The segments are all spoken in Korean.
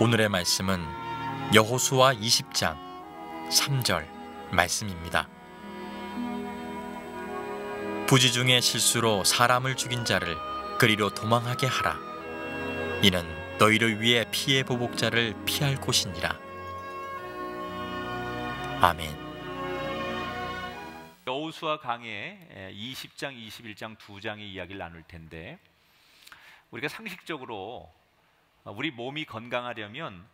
오늘의 말씀은 여호수아 20장 3절 말씀입니다. 부지 중에 실수로 사람을 죽인 자를 그리로 도망하게 하라. 이는 너희를 위해 피해 보복자를 피할 곳이니라. 아멘. 여호수아 강의 20장, 21장 두 장의 이야기를 나눌 텐데, 우리가 상식적으로 우리 몸이 건강하려면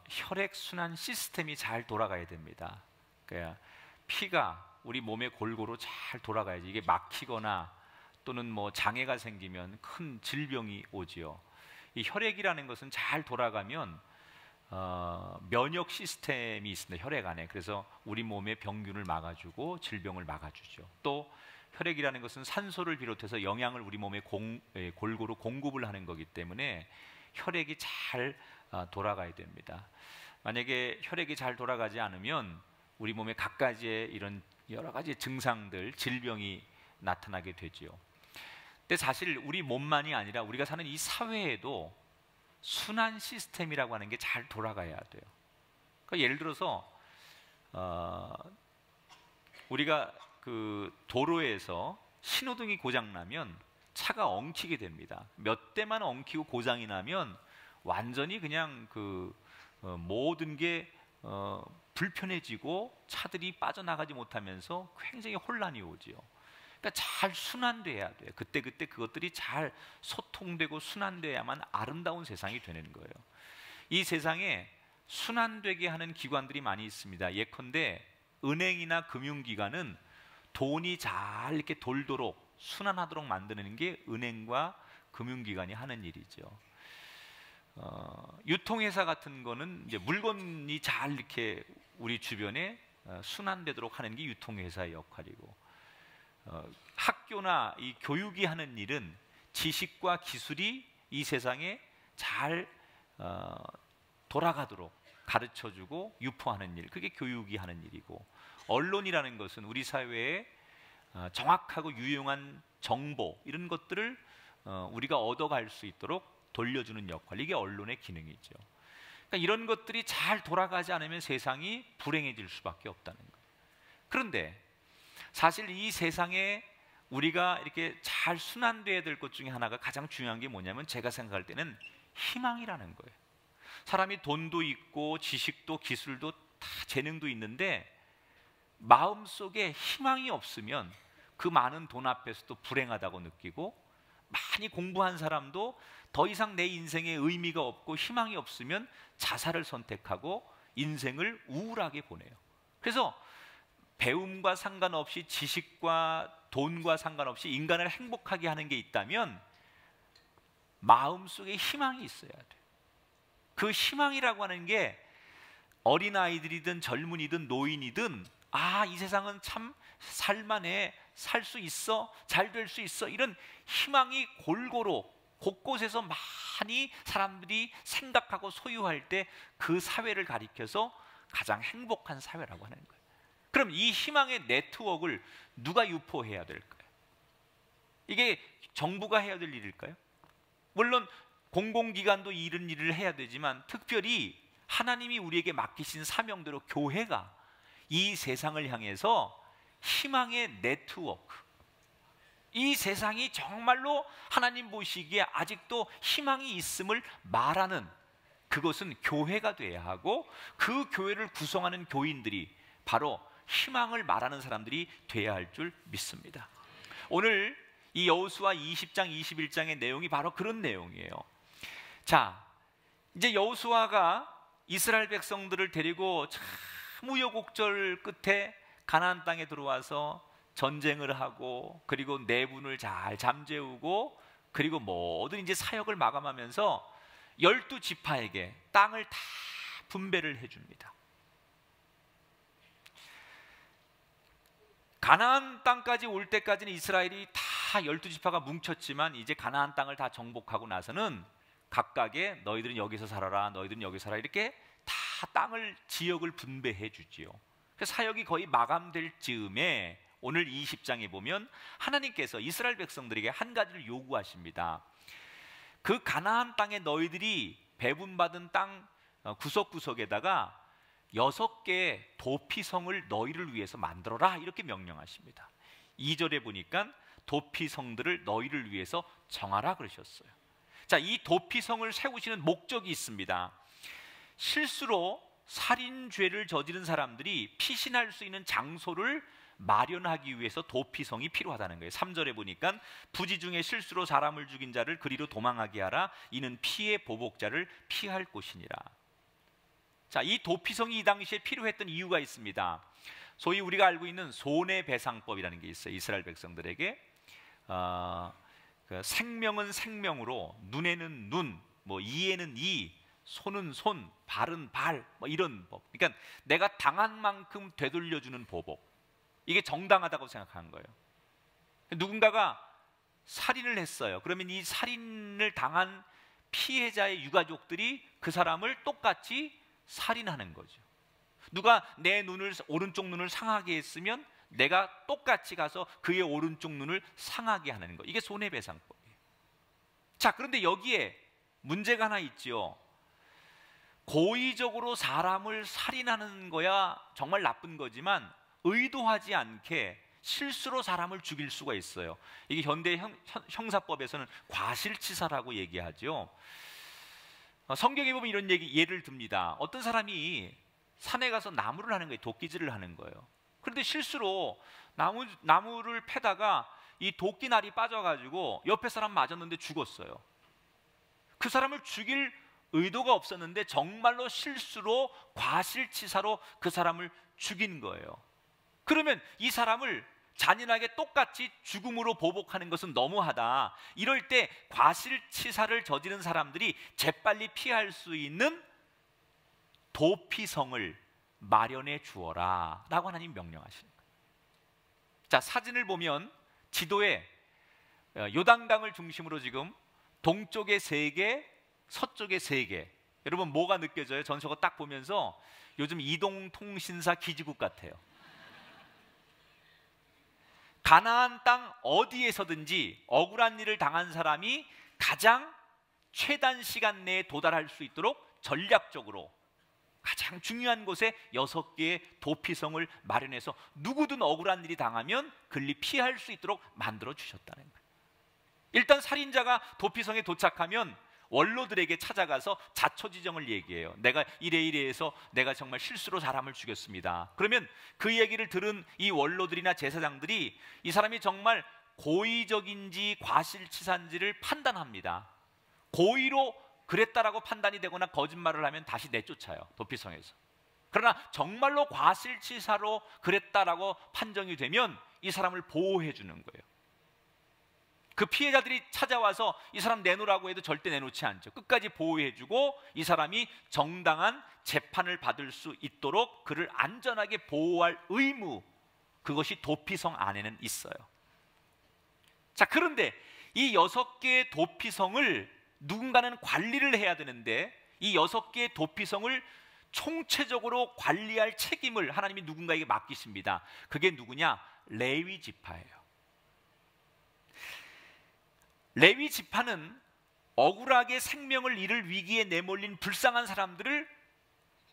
혈액순환 시스템이 잘 돌아가야 됩니다. 그러니까 피가 우리 몸에 골고루 잘 돌아가야지. 이게 막히거나 또는 장애가 생기면 큰 질병이 오지요. 이 혈액이라는 것은 잘 돌아가면 면역 시스템이 있습니다, 혈액 안에. 그래서 우리 몸의 병균을 막아주고 질병을 막아주죠. 또 혈액이라는 것은 산소를 비롯해서 영양을 우리 몸에 골고루 공급을 하는 거기 때문에 혈액이 잘 돌아가야 됩니다. 만약에 혈액이 잘 돌아가지 않으면 우리 몸에 갖가지의 이런 여러 가지 증상들, 질병이 나타나게 되지요. 근데 사실 우리 몸만이 아니라 우리가 사는 이 사회에도 순환 시스템이라고 하는 게 잘 돌아가야 돼요. 그러니까 예를 들어서 우리가 그 도로에서 신호등이 고장 나면 차가 엉키게 됩니다. 몇 대만 엉키고 고장이 나면 완전히 그냥 모든 게 불편해지고 차들이 빠져나가지 못하면서 굉장히 혼란이 오지요. 그러니까 잘 순환돼야 돼요. 그때 그것들이 잘 소통되고 순환돼야만 아름다운 세상이 되는 거예요. 이 세상에 순환되게 하는 기관들이 많이 있습니다. 예컨대 은행이나 금융기관은 돈이 잘 이렇게 돌도록 순환하도록 만드는 게 은행과 금융기관이 하는 일이죠. 유통회사 같은 거는 이제 물건이 잘 이렇게 우리 주변에 순환되도록 하는 게 유통회사의 역할이고, 학교나 이 교육이 하는 일은 지식과 기술이 이 세상에 잘 돌아가도록 가르쳐주고 유포하는 일, 그게 교육이 하는 일이고, 언론이라는 것은 우리 사회에 정확하고 유용한 정보, 이런 것들을 우리가 얻어갈 수 있도록 돌려주는 역할, 이게 언론의 기능이죠. 그러니까 이런 것들이 잘 돌아가지 않으면 세상이 불행해질 수밖에 없다는 거예요. 그런데 사실 이 세상에 우리가 이렇게 잘 순환돼야 될 것 중에 하나가, 가장 중요한 게 뭐냐면, 제가 생각할 때는 희망이라는 거예요. 사람이 돈도 있고 지식도 기술도 다 재능도 있는데 마음속에 희망이 없으면 그 많은 돈 앞에서도 불행하다고 느끼고, 많이 공부한 사람도 더 이상 내 인생에 의미가 없고 희망이 없으면 자살을 선택하고 인생을 우울하게 보내요. 그래서 배움과 상관없이, 지식과 돈과 상관없이 인간을 행복하게 하는 게 있다면 마음속에 희망이 있어야 돼요. 그 희망이라고 하는 게 어린아이들이든 젊은이든 노인이든, 이 세상은 참 살만해, 살 수 있어, 잘 될 수 있어, 이런 희망이 골고루 곳곳에서 많이 사람들이 생각하고 소유할 때 그 사회를 가리켜서 가장 행복한 사회라고 하는 거예요. 그럼 이 희망의 네트워크를 누가 유포해야 될까요? 이게 정부가 해야 될 일일까요? 물론 공공기관도 이런 일을 해야 되지만, 특별히 하나님이 우리에게 맡기신 사명대로 교회가 이 세상을 향해서 희망의 네트워크, 이 세상이 정말로 하나님 보시기에 아직도 희망이 있음을 말하는 그것은 교회가 돼야 하고, 그 교회를 구성하는 교인들이 바로 희망을 말하는 사람들이 돼야 할 줄 믿습니다. 오늘 이 여호수아 20장, 21장의 내용이 바로 그런 내용이에요. 자, 이제 여호수아가 이스라엘 백성들을 데리고 참 우여곡절 끝에 가나안 땅에 들어와서 전쟁을 하고, 그리고 내분을 잘 잠재우고, 그리고 모든 이제 사역을 마감하면서 12지파에게 땅을 다 분배를 해줍니다. 가나안 땅까지 올 때까지는 이스라엘이 다 12지파가 뭉쳤지만, 이제 가나안 땅을 다 정복하고 나서는 각각의, 너희들은 여기서 살아라, 너희들은 여기서 살아라, 이렇게 다 땅을, 지역을 분배해 주지요. 사역이 거의 마감될 즈음에 오늘 20장에 보면 하나님께서 이스라엘 백성들에게 한 가지를 요구하십니다. 그 가나안 땅에 너희들이 배분받은 땅 구석구석에다가 6개의 도피성을 너희를 위해서 만들어라 이렇게 명령하십니다. 2절에 보니까 도피성들을 너희를 위해서 정하라 그러셨어요. 자, 이 도피성을 세우시는 목적이 있습니다. 실수로 살인죄를 저지른 사람들이 피신할 수 있는 장소를 마련하기 위해서 도피성이 필요하다는 거예요. 3절에 보니까 부지 중에 실수로 사람을 죽인 자를 그리로 도망하게 하라. 이는 피의 보복자를 피할 곳이니라. 자, 이 도피성이 이 당시에 필요했던 이유가 있습니다. 소위 우리가 알고 있는 손해배상법이라는 게 있어요. 이스라엘 백성들에게 생명은 생명으로, 눈에는 눈, 이에는 이, 손은 손, 발은 발, 이런 법. 그러니까 내가 당한 만큼 되돌려주는 보복. 이게 정당하다고 생각하는 거예요. 누군가가 살인을 했어요. 그러면 이 살인을 당한 피해자의 유가족들이 그 사람을 똑같이 살인하는 거죠. 누가 내 눈을, 오른쪽 눈을 상하게 했으면 내가 똑같이 가서 그의 오른쪽 눈을 상하게 하는 거. 이게 손해배상법이에요. 자, 그런데 여기에 문제가 하나 있죠. 고의적으로 사람을 살인하는 거야 정말 나쁜 거지만 의도하지 않게 실수로 사람을 죽일 수가 있어요. 이게 현대 형사법에서는 과실치사라고 얘기하죠. 성경에 보면 이런 예를 듭니다. 어떤 사람이 산에 가서 나무를 하는 거예요. 도끼질을 하는 거예요. 그런데 실수로 나무를 패다가 이 도끼날이 빠져가지고 옆에 사람 맞았는데 죽었어요. 그 사람을 죽일 의도가 없었는데 정말로 실수로 과실치사로 그 사람을 죽인 거예요. 그러면 이 사람을 잔인하게 똑같이 죽음으로 보복하는 것은 너무하다. 이럴 때 과실치사를 저지른 사람들이 재빨리 피할 수 있는 도피성을 마련해 주어라 라고 하나님 명령하시는 거예요. 자, 사진을 보면 지도에 요단강을 중심으로 지금 동쪽에 3개, 서쪽에 3개. 여러분 뭐가 느껴져요? 전 저거 딱 보면서 요즘 이동통신사 기지국 같아요. 가나안 땅 어디에서든지 억울한 일을 당한 사람이 가장 최단 시간 내에 도달할 수 있도록 전략적으로 가장 중요한 곳에 6개의 도피성을 마련해서 누구든 억울한 일이 당하면 글리 피할 수 있도록 만들어 주셨다는 거예요. 일단 살인자가 도피성에 도착하면 원로들에게 찾아가서 자초지정을 얘기해요. 내가 이래 해서 내가 정말 실수로 사람을 죽였습니다. 그러면 그 얘기를 들은 이 원로들이나 제사장들이 이 사람이 정말 고의적인지 과실치사인지를 판단합니다. 고의로 그랬다라고 판단이 되거나 거짓말을 하면 다시 내쫓아요. 도피성에서. 그러나 정말로 과실치사로 그랬다라고 판정이 되면 이 사람을 보호해 주는 거예요. 그 피해자들이 찾아와서 이 사람 내놓으라고 해도 절대 내놓지 않죠. 끝까지 보호해주고 이 사람이 정당한 재판을 받을 수 있도록 그를 안전하게 보호할 의무, 그것이 도피성 안에는 있어요. 자, 그런데 이 6개의 도피성을 누군가는 관리를 해야 되는데 이 6개의 도피성을 총체적으로 관리할 책임을 하나님이 누군가에게 맡기십니다. 그게 누구냐? 레위 지파예요. 레위 지파는 억울하게 생명을 잃을 위기에 내몰린 불쌍한 사람들을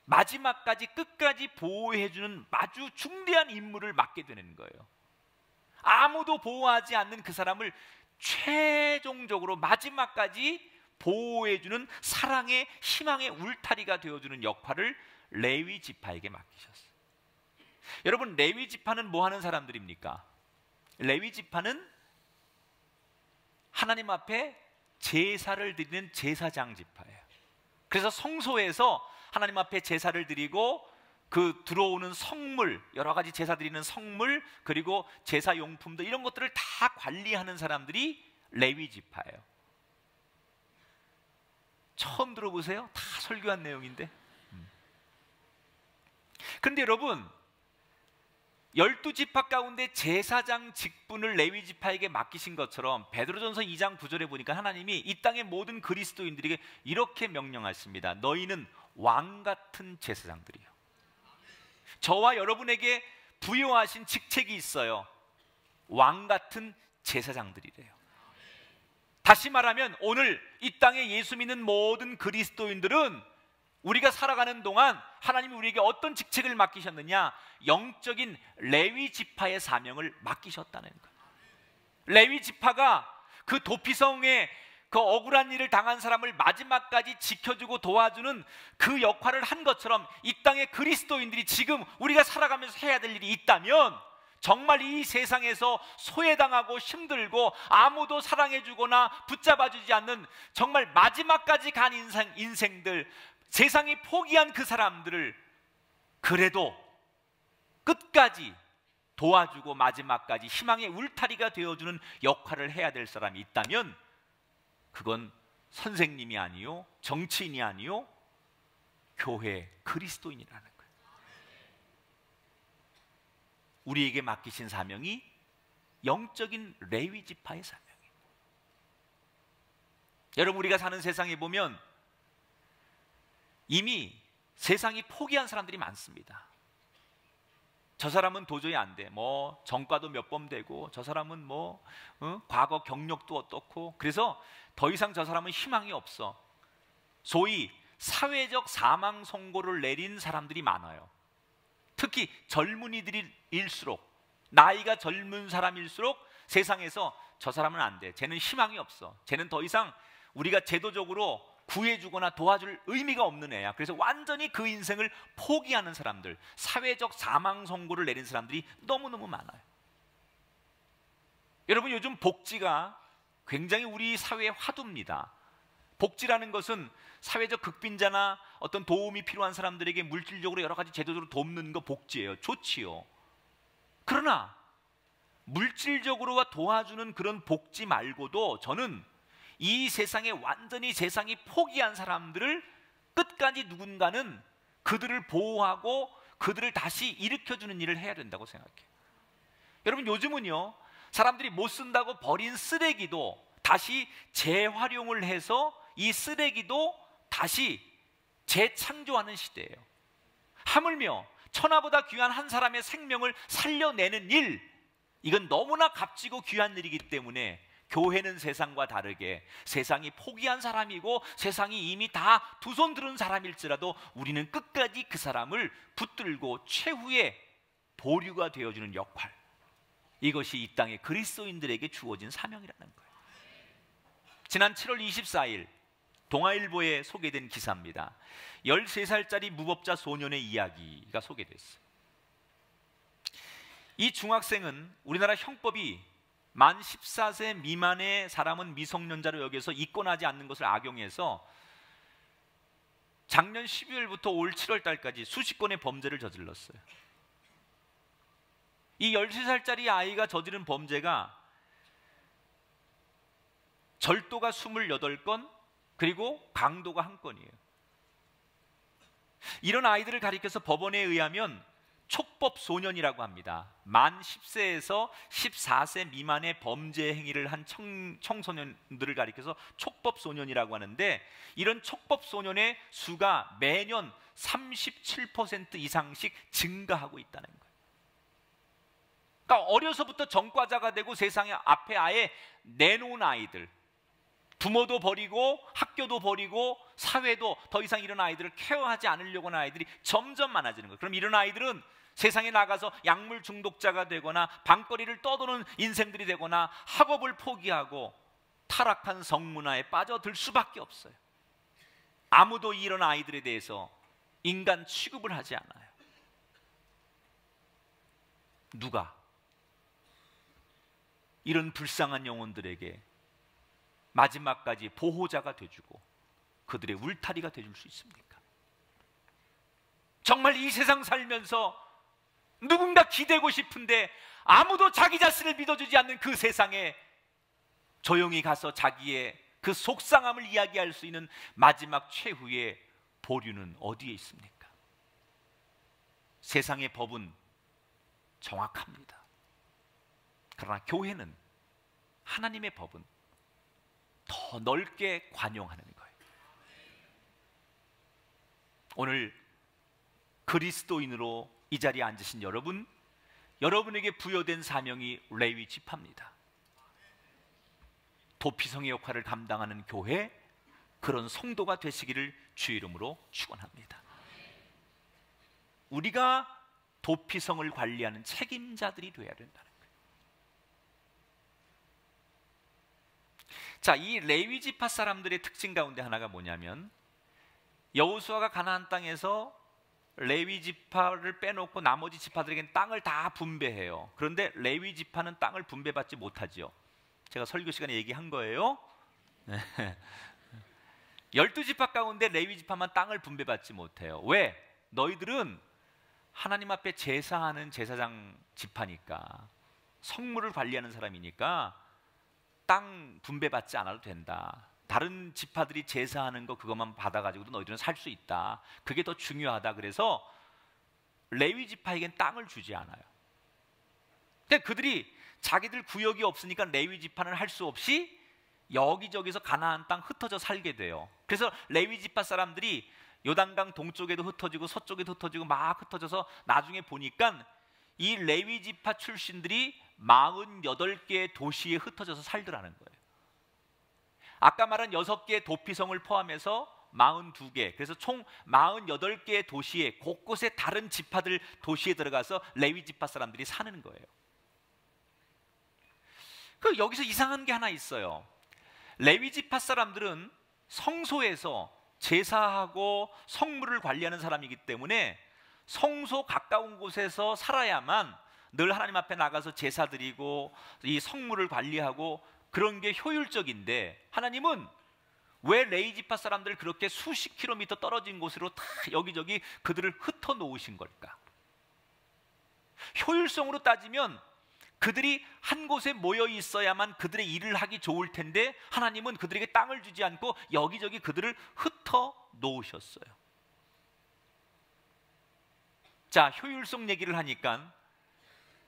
마지막까지 끝까지 보호해주는 아주 중대한 임무를 맡게 되는 거예요. 아무도 보호하지 않는 그 사람을 최종적으로 마지막까지 보호해주는 사랑의 희망의 울타리가 되어주는 역할을 레위 지파에게 맡기셨어요. 여러분, 레위 지파는 뭐 하는 사람들입니까? 레위 지파는 하나님 앞에 제사를 드리는 제사장 지파예요. 그래서 성소에서 하나님 앞에 제사를 드리고 그 들어오는 성물, 여러 가지 제사 드리는 성물, 그리고 제사 용품들 이런 것들을 다 관리하는 사람들이 레위 지파예요. 처음 들어보세요? 다 설교한 내용인데. 그런데 여러분, 12지파 가운데 제사장 직분을 레위 지파에게 맡기신 것처럼 베드로전서 2장 9절에 보니까 하나님이 이 땅의 모든 그리스도인들에게 이렇게 명령하십니다. 너희는 왕 같은 제사장들이요. 저와 여러분에게 부여하신 직책이 있어요. 왕 같은 제사장들이래요. 다시 말하면 오늘 이 땅에 예수 믿는 모든 그리스도인들은 우리가 살아가는 동안 하나님이 우리에게 어떤 직책을 맡기셨느냐? 영적인 레위 지파의 사명을 맡기셨다는 거예요. 레위 지파가 그 도피성에 그 억울한 일을 당한 사람을 마지막까지 지켜주고 도와주는 그 역할을 한 것처럼 이 땅의 그리스도인들이 지금 우리가 살아가면서 해야 될 일이 있다면, 정말 이 세상에서 소외당하고 힘들고 아무도 사랑해주거나 붙잡아주지 않는 정말 마지막까지 간 인생들, 세상이 포기한 그 사람들을 그래도 끝까지 도와주고 마지막까지 희망의 울타리가 되어주는 역할을 해야 될 사람이 있다면, 그건 선생님이 아니요, 정치인이 아니요, 교회 그리스도인이라는 거예요. 우리에게 맡기신 사명이 영적인 레위 지파의 사명이에요. 여러분, 우리가 사는 세상에 보면 이미 세상이 포기한 사람들이 많습니다. 저 사람은 도저히 안 돼. 뭐 전과도 몇 번 되고, 저 사람은 과거 경력도 어떻고, 그래서 더 이상 저 사람은 희망이 없어. 소위 사회적 사망 선고를 내린 사람들이 많아요. 특히 젊은이들일수록, 나이가 젊은 사람일수록 세상에서 저 사람은 안 돼, 쟤는 희망이 없어, 쟤는 더 이상 우리가 제도적으로 구해주거나 도와줄 의미가 없는 애야. 그래서 완전히 그 인생을 포기하는 사람들, 사회적 사망 선고를 내린 사람들이 너무너무 많아요. 여러분, 요즘 복지가 굉장히 우리 사회의 화두입니다. 복지라는 것은 사회적 극빈자나 어떤 도움이 필요한 사람들에게 물질적으로 여러 가지 제도적으로 돕는 거 복지예요. 좋지요. 그러나 물질적으로 도와주는 그런 복지 말고도 저는 이 세상에 완전히 세상이 포기한 사람들을 끝까지 누군가는 그들을 보호하고 그들을 다시 일으켜주는 일을 해야 된다고 생각해요. 여러분, 요즘은요, 사람들이 못 쓴다고 버린 쓰레기도 다시 재활용을 해서 이 쓰레기도 다시 재창조하는 시대예요. 하물며 천하보다 귀한 한 사람의 생명을 살려내는 일, 이건 너무나 값지고 귀한 일이기 때문에 교회는 세상과 다르게 세상이 포기한 사람이고 세상이 이미 다 두 손 들은 사람일지라도 우리는 끝까지 그 사람을 붙들고 최후의 보류가 되어주는 역할, 이것이 이 땅의 그리스도인들에게 주어진 사명이라는 거예요. 지난 7월 24일 동아일보에 소개된 기사입니다. 13살짜리 무법자 소년의 이야기가 소개됐어요. 이 중학생은 우리나라 형법이 만 14세 미만의 사람은 미성년자로 여겨서 입건하지 않는 것을 악용해서 작년 12월부터 올 7월 달까지 수십 건의 범죄를 저질렀어요. 이 13살짜리 아이가 저지른 범죄가 절도가 28건, 그리고 강도가 1건이에요. 이런 아이들을 가리켜서 법원에 의하면 촉법 소년이라고 합니다. 만 10세에서 14세 미만의 범죄 행위를 한 청소년들을 가리켜서 촉법 소년이라고 하는데, 이런 촉법 소년의 수가 매년 37% 이상씩 증가하고 있다는 거예요. 그러니까 어려서부터 전과자가 되고 세상에 앞에 아예 내놓은 아이들, 부모도 버리고 학교도 버리고 사회도 더 이상 이런 아이들을 케어하지 않으려고 하는 아이들이 점점 많아지는 거예요. 그럼 이런 아이들은 세상에 나가서 약물 중독자가 되거나 방거리를 떠도는 인생들이 되거나 학업을 포기하고 타락한 성문화에 빠져들 수밖에 없어요. 아무도 이런 아이들에 대해서 인간 취급을 하지 않아요. 누가 이런 불쌍한 영혼들에게 마지막까지 보호자가 돼주고 그들의 울타리가 돼줄 수 있습니까? 정말 이 세상 살면서 누군가 기대고 싶은데 아무도 자기 자신을 믿어주지 않는 그 세상에 조용히 가서 자기의 그 속상함을 이야기할 수 있는 마지막 최후의 보류는 어디에 있습니까? 세상의 법은 정확합니다. 그러나 교회는, 하나님의 법은 더 넓게 관용하는 거예요. 오늘 그리스도인으로 이 자리에 앉으신 여러분, 여러분에게 부여된 사명이 레위 지파입니다. 도피성의 역할을 감당하는 교회, 그런 성도가 되시기를 주의 이름으로 축원합니다. 우리가 도피성을 관리하는 책임자들이 되어야 된다는 거예요. 자, 이 레위 지파 사람들의 특징 가운데 하나가 뭐냐면, 여호수아가 가나안 땅에서 레위 지파를 빼놓고 나머지 지파들에게는 땅을 다 분배해요. 그런데 레위 지파는 땅을 분배받지 못하지요. 제가 설교 시간에 얘기한 거예요. 12지파 가운데 레위 지파만 땅을 분배받지 못해요. 왜? 너희들은 하나님 앞에 제사하는 제사장 지파니까, 성물을 관리하는 사람이니까 땅 분배받지 않아도 된다. 다른 지파들이 제사하는 거 그것만 받아가지고도 너희들은 살 수 있다. 그게 더 중요하다. 그래서 레위 지파에겐 땅을 주지 않아요. 근데 그들이 자기들 구역이 없으니까 레위 지파는 할 수 없이 여기저기서 가나안 땅 흩어져 살게 돼요. 그래서 레위 지파 사람들이 요단강 동쪽에도 흩어지고 서쪽에도 흩어지고 막 흩어져서 나중에 보니까 이 레위 지파 출신들이 48개의 도시에 흩어져서 살더라는 거예요. 아까 말한 6개의 도피성을 포함해서 42개, 그래서 총 48개의 도시에 곳곳에 다른 지파들 도시에 들어가서 레위 지파 사람들이 사는 거예요. 그 여기서 이상한 게 하나 있어요. 레위 지파 사람들은 성소에서 제사하고 성물을 관리하는 사람이기 때문에 성소 가까운 곳에서 살아야만 늘 하나님 앞에 나가서 제사 드리고 이 성물을 관리하고 그런 게 효율적인데, 하나님은 왜 레위 지파 사람들을 그렇게 수십 킬로미터 떨어진 곳으로 다 여기저기 그들을 흩어 놓으신 걸까? 효율성으로 따지면 그들이 한 곳에 모여 있어야만 그들의 일을 하기 좋을 텐데, 하나님은 그들에게 땅을 주지 않고 여기저기 그들을 흩어 놓으셨어요. 자, 효율성 얘기를 하니까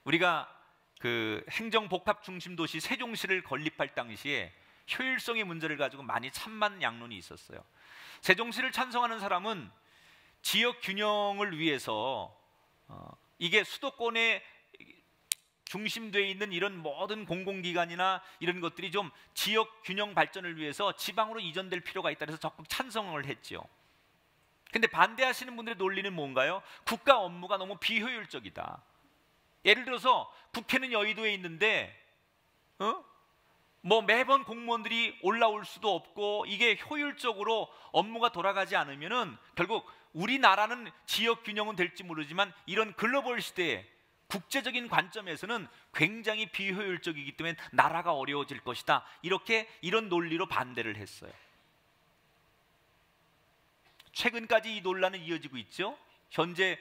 우리가 그 행정복합 중심 도시 세종시를 건립할 당시에 효율성의 문제를 가지고 많이 찬반 양론이 있었어요. 세종시를 찬성하는 사람은 지역 균형을 위해서 이게 수도권에 중심되어 있는 이런 모든 공공기관이나 이런 것들이 좀 지역 균형 발전을 위해서 지방으로 이전될 필요가 있다 해서 적극 찬성을 했죠. 근데 반대하시는 분들의 논리는 뭔가요? 국가 업무가 너무 비효율적이다. 예를 들어서 국회는 여의도에 있는데 뭐 매번 공무원들이 올라올 수도 없고 이게 효율적으로 업무가 돌아가지 않으면은 결국 우리나라는 지역 균형은 될지 모르지만 이런 글로벌 시대에 국제적인 관점에서는 굉장히 비효율적이기 때문에 나라가 어려워질 것이다. 이런 논리로 반대를 했어요. 최근까지 이 논란은 이어지고 있죠. 현재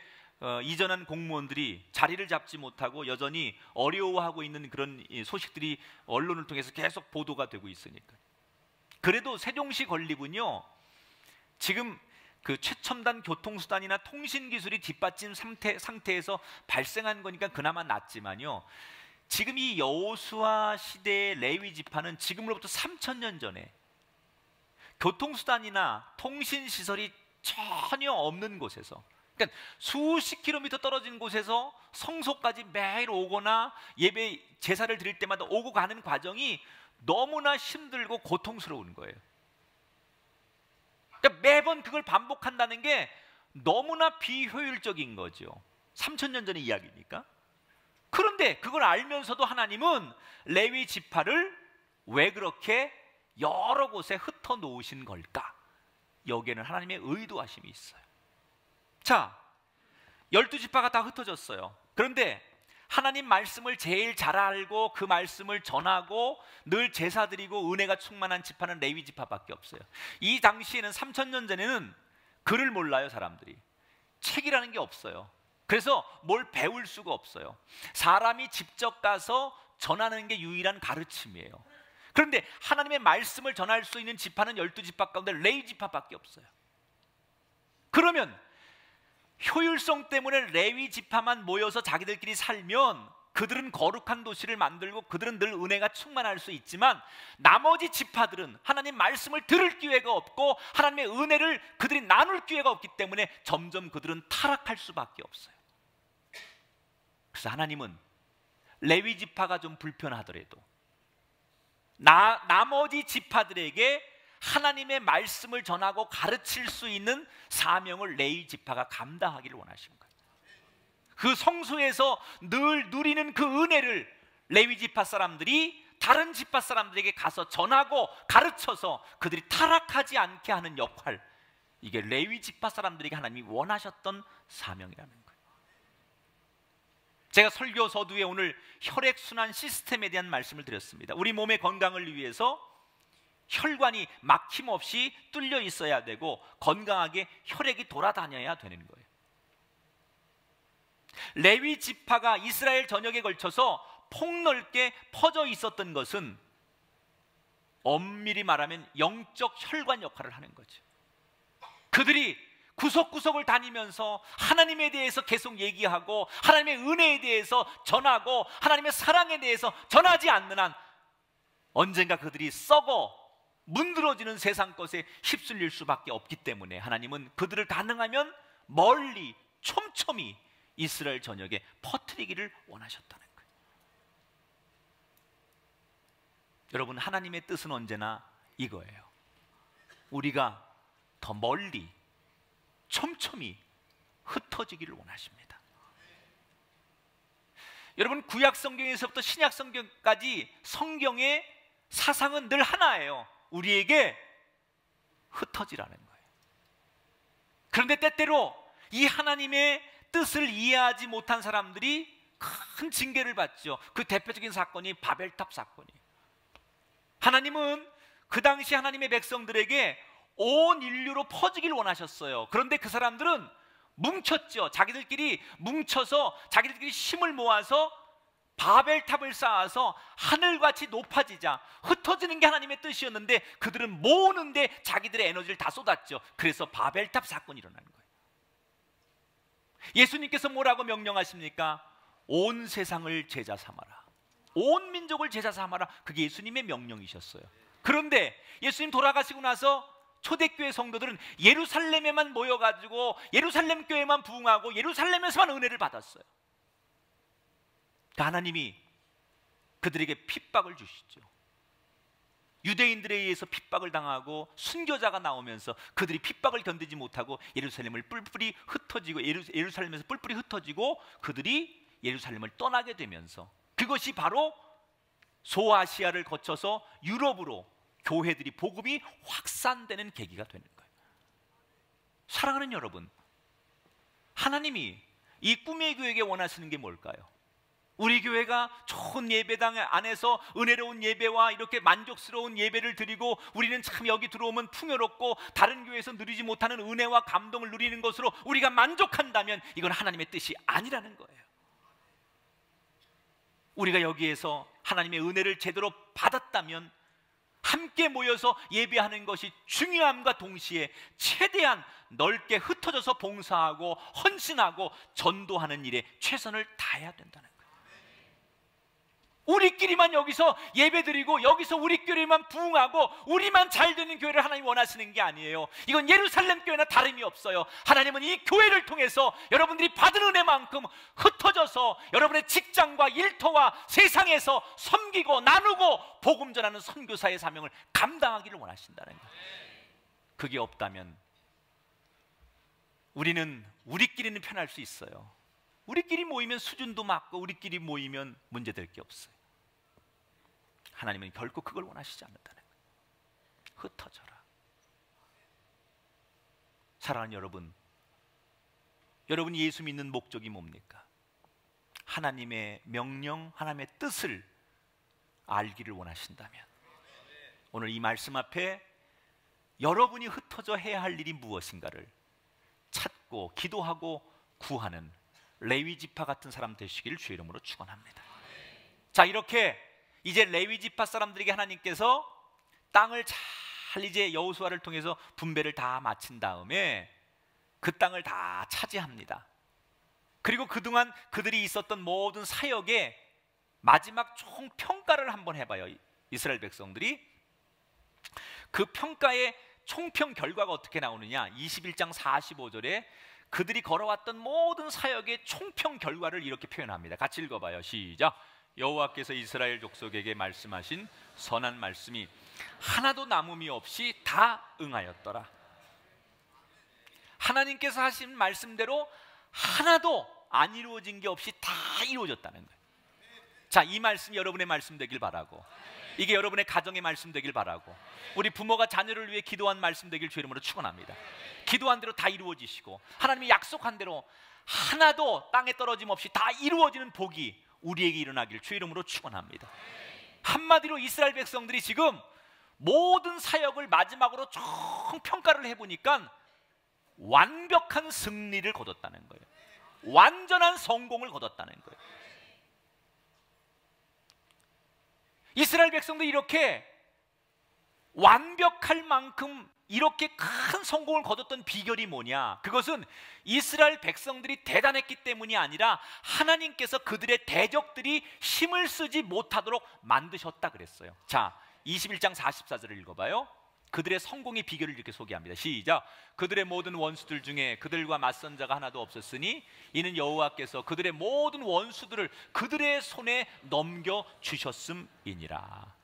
이전한 공무원들이 자리를 잡지 못하고 여전히 어려워하고 있는 그런 소식들이 언론을 통해서 계속 보도가 되고 있으니까. 그래도 세종시 건립은요, 지금 그 최첨단 교통수단이나 통신기술이 뒷받침 상태에서 발생한 거니까 그나마 낫지만요, 지금 이 여호수아 시대의 레위 지파는 지금으로부터 3000년 전에 교통수단이나 통신시설이 전혀 없는 곳에서, 그러니까 수십 킬로미터 떨어진 곳에서 성소까지 매일 오거나 예배 제사를 드릴 때마다 오고 가는 과정이 너무나 힘들고 고통스러운 거예요. 그러니까 매번 그걸 반복한다는 게 너무나 비효율적인 거죠. 3000년 전의 이야기니까. 그런데 그걸 알면서도 하나님은 레위 지파를 왜 그렇게 여러 곳에 흩어 놓으신 걸까? 여기에는 하나님의 의도하심이 있어요. 자, 12지파가 다 흩어졌어요. 그런데 하나님 말씀을 제일 잘 알고 그 말씀을 전하고 늘 제사 드리고 은혜가 충만한 지파는 레위 지파밖에 없어요. 이 당시에는 3000년 전에는 글을 몰라요. 사람들이 책이라는 게 없어요. 그래서 뭘 배울 수가 없어요. 사람이 직접 가서 전하는 게 유일한 가르침이에요. 그런데 하나님의 말씀을 전할 수 있는 지파는 12지파 가운데 레위 지파밖에 없어요. 그러면 효율성 때문에 레위 지파만 모여서 자기들끼리 살면 그들은 거룩한 도시를 만들고 그들은 늘 은혜가 충만할 수 있지만, 나머지 지파들은 하나님 말씀을 들을 기회가 없고 하나님의 은혜를 그들이 나눌 기회가 없기 때문에 점점 그들은 타락할 수밖에 없어요. 그래서 하나님은 레위 지파가 좀 불편하더라도 나머지 지파들에게 하나님의 말씀을 전하고 가르칠 수 있는 사명을 레위 지파가 감당하기를 원하신 거예요. 그 성소에서 늘 누리는 그 은혜를 레위 지파 사람들이 다른 지파 사람들에게 가서 전하고 가르쳐서 그들이 타락하지 않게 하는 역할, 이게 레위 지파 사람들에게 하나님이 원하셨던 사명이라는 거예요. 제가 설교 서두에 오늘 혈액순환 시스템에 대한 말씀을 드렸습니다. 우리 몸의 건강을 위해서 혈관이 막힘없이 뚫려 있어야 되고 건강하게 혈액이 돌아다녀야 되는 거예요. 레위 지파가 이스라엘 전역에 걸쳐서 폭넓게 퍼져 있었던 것은 엄밀히 말하면 영적 혈관 역할을 하는 거죠. 그들이 구석구석을 다니면서 하나님에 대해서 계속 얘기하고 하나님의 은혜에 대해서 전하고 하나님의 사랑에 대해서 전하지 않는 한 언젠가 그들이 썩어 문드러지는 세상 것에 휩쓸릴 수밖에 없기 때문에 하나님은 그들을 가능하면 멀리 촘촘히 이스라엘 전역에 퍼뜨리기를 원하셨다는 거예요. 여러분, 하나님의 뜻은 언제나 이거예요. 우리가 더 멀리 촘촘히 흩어지기를 원하십니다. 여러분, 구약 성경에서부터 신약 성경까지 성경의 사상은 늘 하나예요. 우리에게 흩어지라는 거예요. 그런데 때때로 이 하나님의 뜻을 이해하지 못한 사람들이 큰 징계를 받죠. 그 대표적인 사건이 바벨탑 사건이에요. 하나님은 그 당시 하나님의 백성들에게 온 인류로 퍼지길 원하셨어요. 그런데 그 사람들은 뭉쳤죠. 자기들끼리 뭉쳐서 자기들끼리 힘을 모아서 바벨탑을 쌓아서 하늘같이 높아지자, 흩어지는 게 하나님의 뜻이었는데 그들은 모으는데 자기들의 에너지를 다 쏟았죠. 그래서 바벨탑 사건이 일어나는 거예요. 예수님께서 뭐라고 명령하십니까? 온 세상을 제자 삼아라, 온 민족을 제자 삼아라. 그게 예수님의 명령이셨어요. 그런데 예수님 돌아가시고 나서 초대교회 성도들은 예루살렘에만 모여가지고 예루살렘 교회만 부흥하고 예루살렘에서만 은혜를 받았어요. 하나님이 그들에게 핍박을 주시죠. 유대인들에 의해서 핍박을 당하고 순교자가 나오면서 그들이 핍박을 견디지 못하고 예루살렘을 뿔뿔이 흩어지고 예루살렘에서 뿔뿔이 흩어지고 그들이 예루살렘을 떠나게 되면서 그것이 바로 소아시아를 거쳐서 유럽으로 교회들이 복음이 확산되는 계기가 되는 거예요. 사랑하는 여러분, 하나님이 이 꿈의 교회에게 원하시는 게 뭘까요? 우리 교회가 좋은 예배당 안에서 은혜로운 예배와 이렇게 만족스러운 예배를 드리고 우리는 참 여기 들어오면 풍요롭고 다른 교회에서 누리지 못하는 은혜와 감동을 누리는 것으로 우리가 만족한다면 이건 하나님의 뜻이 아니라는 거예요. 우리가 여기에서 하나님의 은혜를 제대로 받았다면 함께 모여서 예배하는 것이 중요함과 동시에 최대한 넓게 흩어져서 봉사하고 헌신하고 전도하는 일에 최선을 다해야 된다는 거예요. 우리끼리만 여기서 예배드리고 여기서 우리끼리만 부흥하고 우리만 잘 되는 교회를 하나님 원하시는 게 아니에요. 이건 예루살렘 교회나 다름이 없어요. 하나님은 이 교회를 통해서 여러분들이 받은 은혜만큼 흩어져서 여러분의 직장과 일터와 세상에서 섬기고 나누고 복음 전하는 선교사의 사명을 감당하기를 원하신다는 거예요. 그게 없다면 우리는 우리끼리는 편할 수 있어요. 우리끼리 모이면 수준도 맞고 우리끼리 모이면 문제될 게 없어요. 하나님은 결코 그걸 원하시지 않는다는 거예요. 흩어져라. 사랑하는 여러분, 여러분이 예수 믿는 목적이 뭡니까? 하나님의 명령, 하나님의 뜻을 알기를 원하신다면 오늘 이 말씀 앞에 여러분이 흩어져 해야 할 일이 무엇인가를 찾고 기도하고 구하는 레위 지파 같은 사람 되시기를 주의 이름으로 축원합니다. 자, 이렇게 이제 레위 지파 사람들에게 하나님께서 땅을 잘 이제 여호수아를 통해서 분배를 다 마친 다음에 그 땅을 다 차지합니다. 그리고 그동안 그들이 있었던 모든 사역의 마지막 총 평가를 한번 해봐요. 이스라엘 백성들이 그 평가의 총평 결과가 어떻게 나오느냐? 21장 45절에 그들이 걸어왔던 모든 사역의 총평 결과를 이렇게 표현합니다. 같이 읽어봐요. 시작. 여호와께서 이스라엘 족속에게 말씀하신 선한 말씀이 하나도 남음이 없이 다 응하였더라. 하나님께서 하신 말씀대로 하나도 안 이루어진 게 없이 다 이루어졌다는 거예요. 자, 이 말씀이 여러분의 말씀 되길 바라고, 이게 여러분의 가정의 말씀 되길 바라고, 우리 부모가 자녀를 위해 기도한 말씀 되길 주의 이름으로 축원합니다. 기도한 대로 다 이루어지시고 하나님이 약속한 대로 하나도 땅에 떨어짐 없이 다 이루어지는 복이 우리에게 일어나길 주의 이름으로 축원합니다. 한마디로 이스라엘 백성들이 지금 모든 사역을 마지막으로 총 평가를 해보니까 완벽한 승리를 거뒀다는 거예요. 완전한 성공을 거뒀다는 거예요. 이스라엘 백성들이 이렇게 완벽할 만큼 이렇게 큰 성공을 거뒀던 비결이 뭐냐? 그것은 이스라엘 백성들이 대단했기 때문이 아니라 하나님께서 그들의 대적들이 힘을 쓰지 못하도록 만드셨다 그랬어요. 자, 21장 44절을 읽어봐요. 그들의 성공의 비결을 이렇게 소개합니다. 시작. 그들의 모든 원수들 중에 그들과 맞선 자가 하나도 없었으니 이는 여호와께서 그들의 모든 원수들을 그들의 손에 넘겨주셨음이니라.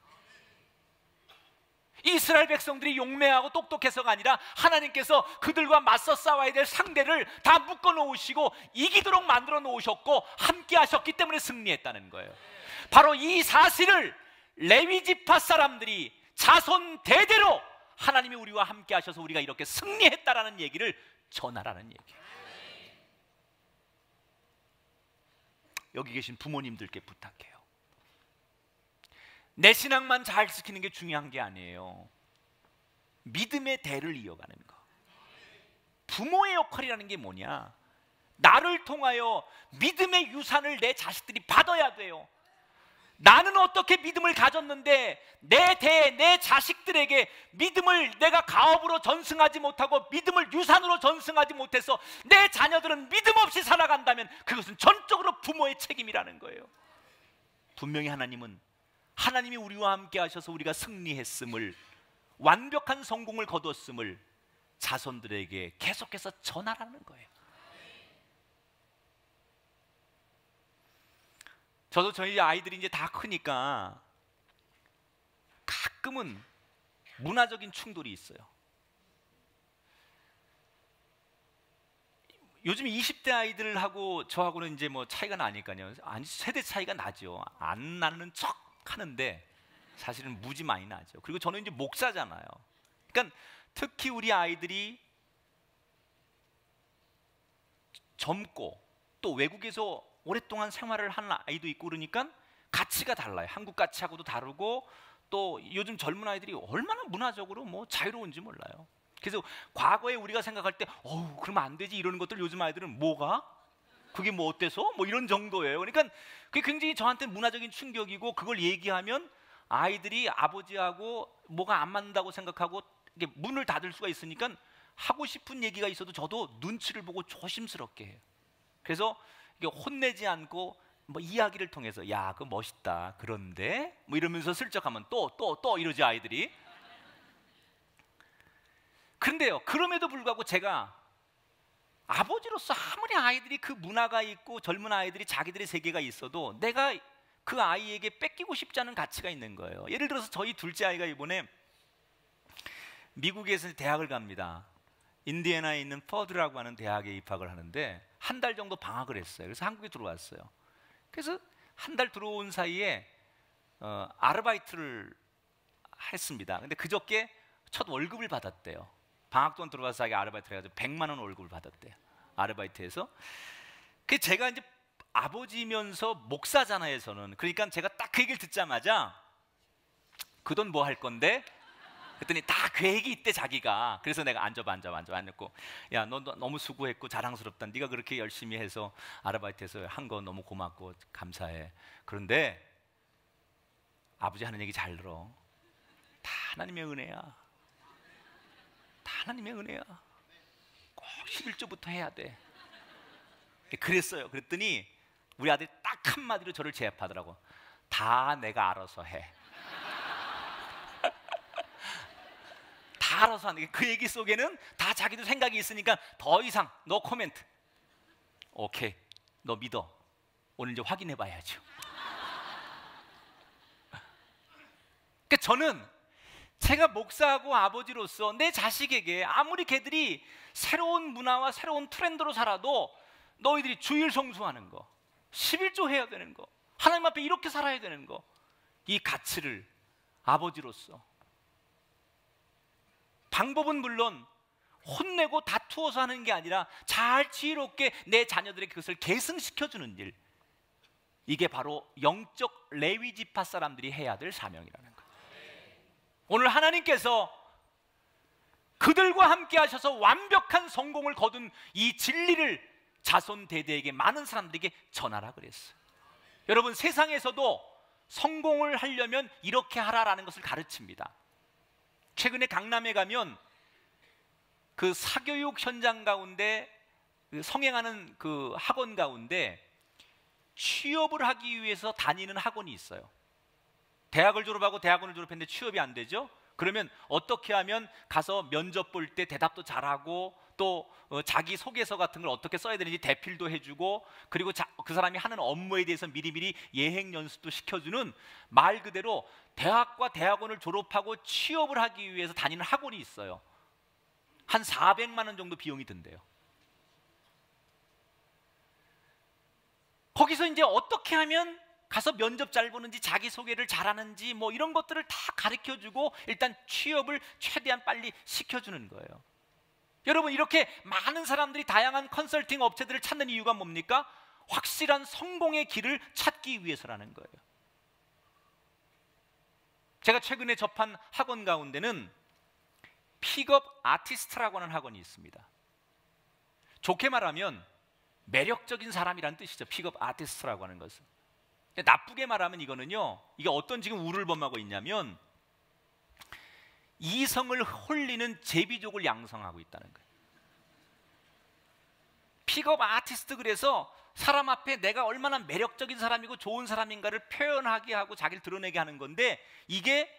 이스라엘 백성들이 용맹하고 똑똑해서가 아니라 하나님께서 그들과 맞서 싸워야 될 상대를 다 묶어 놓으시고 이기도록 만들어 놓으셨고 함께 하셨기 때문에 승리했다는 거예요. 바로 이 사실을 레위 지파 사람들이 자손 대대로 하나님이 우리와 함께 하셔서 우리가 이렇게 승리했다라는 얘기를 전하라는 얘기예요. 여기 계신 부모님들께 부탁해요. 내 신앙만 잘 지키는 게 중요한 게 아니에요. 믿음의 대를 이어가는 거. 부모의 역할이라는 게 뭐냐? 나를 통하여 믿음의 유산을 내 자식들이 받아야 돼요. 나는 어떻게 믿음을 가졌는데 내 자식들에게 믿음을 내가 가업으로 전승하지 못하고 믿음을 유산으로 전승하지 못해서 내 자녀들은 믿음 없이 살아간다면 그것은 전적으로 부모의 책임이라는 거예요. 분명히 하나님이 우리와 함께 하셔서 우리가 승리했음을, 완벽한 성공을 거두었음을 자손들에게 계속해서 전하라는 거예요. 저도 저희 아이들이 이제 다 크니까 가끔은 문화적인 충돌이 있어요. 요즘 20대 아이들하고 저하고는 이제 뭐 차이가 나니까요. 아니, 세대 차이가 나죠. 안 나는 척 하는데 사실은 무지 많이 나죠. 그리고 저는 이제 목사잖아요. 그러니까 특히 우리 아이들이 젊고 또 외국에서 오랫동안 생활을 한 아이도 있고 그러니까 가치가 달라요. 한국 가치하고도 다르고 또 요즘 젊은 아이들이 얼마나 문화적으로 뭐 자유로운지 몰라요. 그래서 과거에 우리가 생각할 때 그러면 안 되지 이러는 것들 요즘 아이들은 뭐가? 그게 뭐 어때서? 뭐 이런 정도예요. 그러니까 그게 굉장히 저한테 문화적인 충격이고 그걸 얘기하면 아이들이 아버지하고 뭐가 안 맞는다고 생각하고 이게 문을 닫을 수가 있으니까 하고 싶은 얘기가 있어도 저도 눈치를 보고 조심스럽게 해요. 그래서 이게 혼내지 않고 뭐 이야기를 통해서 야, 그거 멋있다. 그런데 뭐 이러면서 슬쩍 하면 또 이러지 아이들이. 그런데요, 그럼에도 불구하고 제가 아버지로서 아무리 아이들이 그 문화가 있고 젊은 아이들이 자기들의 세계가 있어도 내가 그 아이에게 뺏기고 싶지 않은 가치가 있는 거예요. 예를 들어서 저희 둘째 아이가 이번에 미국에서 대학을 갑니다. 인디애나에 있는 퍼드라고 하는 대학에 입학을 하는데 한 달 정도 방학을 했어요. 그래서 한국에 들어왔어요. 그래서 한 달 들어온 사이에 아르바이트를 했습니다. 근데 그저께 첫 월급을 받았대요. 방학 동안 들어와서 자기 아르바이트를 해가지고 100만 원 월급을 받았대요. 아르바이트에서. 그 제가 이제 아버지면서 목사잖아요, 저는. 그러니까 제가 딱 그 얘기를 듣자마자 그 돈 뭐 할 건데? 그랬더니 다 계획이 있대 자기가. 그래서 내가 앉아봐 앉았고, 야, 너 너무 수고했고 자랑스럽다. 네가 그렇게 열심히 해서 아르바이트해서 한 거 너무 고맙고 감사해. 그런데 아버지 하는 얘기 잘 들어. 다 하나님의 은혜야. 다 하나님의 은혜야. 꼭 11조부터 해야 돼. 그랬어요. 그랬더니 우리 아들이 딱 한마디로 저를 제압하더라고. 다 내가 알아서 해. 다 알아서 하는 게 그 얘기 속에는 다 자기도 생각이 있으니까 더 이상 노 코멘트. 오케이, 너 믿어. 오늘 이제 확인해 봐야죠. 그러니까 저는 제가 목사하고 아버지로서 내 자식에게 아무리 걔들이 새로운 문화와 새로운 트렌드로 살아도 너희들이 주일 성수하는 거, 11조 해야 되는 거, 하나님 앞에 이렇게 살아야 되는 거, 이 가치를 아버지로서, 방법은 물론 혼내고 다투어서 하는 게 아니라 잘 지혜롭게 내 자녀들에게 그것을 계승시켜주는 일, 이게 바로 영적 레위 지파 사람들이 해야 될 사명이라는 거예요. 오늘 하나님께서 그들과 함께 하셔서 완벽한 성공을 거둔 이 진리를 자손 대대에게, 많은 사람들에게 전하라 그랬어요. 여러분, 세상에서도 성공을 하려면 이렇게 하라라는 것을 가르칩니다. 최근에 강남에 가면 그 사교육 현장 가운데, 성행하는 그 학원 가운데 취업을 하기 위해서 다니는 학원이 있어요. 대학을 졸업하고 대학원을 졸업했는데 취업이 안 되죠? 그러면 어떻게 하면 가서 면접 볼 때 대답도 잘하고, 또 자기 소개서 같은 걸 어떻게 써야 되는지 대필도 해주고, 그리고 그 사람이 하는 업무에 대해서 미리미리 예행 연습도 시켜주는, 말 그대로 대학과 대학원을 졸업하고 취업을 하기 위해서 다니는 학원이 있어요. 한 400만 원 정도 비용이 든대요. 거기서 이제 어떻게 하면 가서 면접 잘 보는지, 자기소개를 잘하는지, 뭐 이런 것들을 다 가르쳐주고 일단 취업을 최대한 빨리 시켜주는 거예요. 여러분, 이렇게 많은 사람들이 다양한 컨설팅 업체들을 찾는 이유가 뭡니까? 확실한 성공의 길을 찾기 위해서라는 거예요. 제가 최근에 접한 학원 가운데는 픽업 아티스트라고 하는 학원이 있습니다. 좋게 말하면 매력적인 사람이란 뜻이죠. 픽업 아티스트라고 하는 것은. 나쁘게 말하면 이거는요, 이게 어떤 지금 우를 범하고 있냐면 이성을 홀리는 제비족을 양성하고 있다는 거예요. 픽업 아티스트, 그래서 사람 앞에 내가 얼마나 매력적인 사람이고 좋은 사람인가를 표현하게 하고 자기를 드러내게 하는 건데, 이게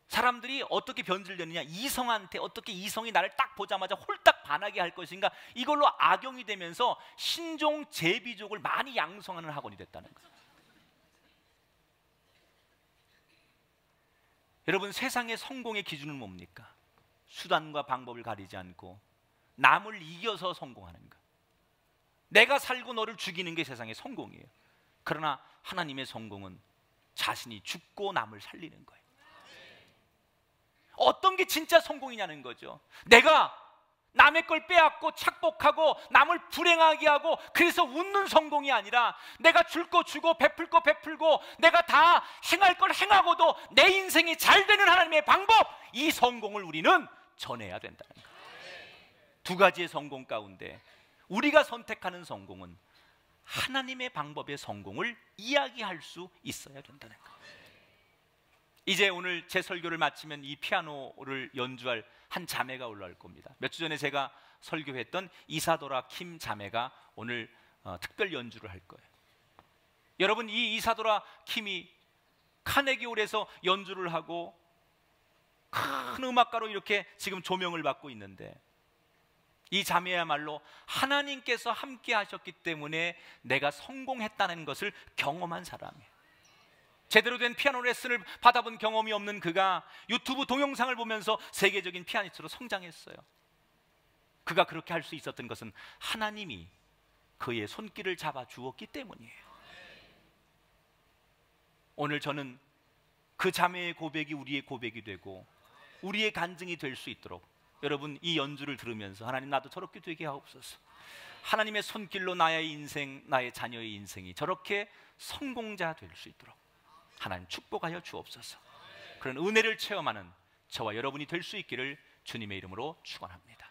사람들이 어떻게 변질되느냐, 이성한테 어떻게 이성이 나를 딱 보자마자 홀딱 반하게 할 것인가, 이걸로 악용이 되면서 신종 제비족을 많이 양성하는 학원이 됐다는 거예요. 여러분, 세상의 성공의 기준은 뭡니까? 수단과 방법을 가리지 않고 남을 이겨서 성공하는 것. 내가 살고 너를 죽이는 게 세상의 성공이에요. 그러나 하나님의 성공은 자신이 죽고 남을 살리는 거예요. 어떤 게 진짜 성공이냐는 거죠. 내가 남의 걸 빼앗고 착복하고 남을 불행하게 하고 그래서 웃는 성공이 아니라, 내가 줄 거 주고 베풀 거 베풀고 내가 다 행할 걸 행하고도 내 인생이 잘 되는 하나님의 방법, 이 성공을 우리는 전해야 된다는 거예요. 두 가지의 성공 가운데 우리가 선택하는 성공은 하나님의 방법의 성공을 이야기할 수 있어야 된다는 거예요. 이제 오늘 제 설교를 마치면 이 피아노를 연주할 한 자매가 올라올 겁니다. 몇 주 전에 제가 설교했던 이사도라 킴 자매가 오늘 특별 연주를 할 거예요. 여러분, 이 이사도라 킴이 카네기홀에서 연주를 하고 큰 음악가로 이렇게 지금 조명을 받고 있는데, 이 자매야말로 하나님께서 함께 하셨기 때문에 내가 성공했다는 것을 경험한 사람이에요. 제대로 된 피아노 레슨을 받아본 경험이 없는 그가 유튜브 동영상을 보면서 세계적인 피아니스트로 성장했어요. 그가 그렇게 할 수 있었던 것은 하나님이 그의 손길을 잡아 주었기 때문이에요. 오늘 저는 그 자매의 고백이 우리의 고백이 되고 우리의 간증이 될 수 있도록, 여러분, 이 연주를 들으면서 하나님, 나도 저렇게 되게 하옵소서. 하나님의 손길로 나의 인생, 나의 자녀의 인생이 저렇게 성공자 될 수 있도록 하나님 축복하여 주옵소서. 그런 은혜를 체험하는 저와 여러분이 될 수 있기를 주님의 이름으로 축원합니다.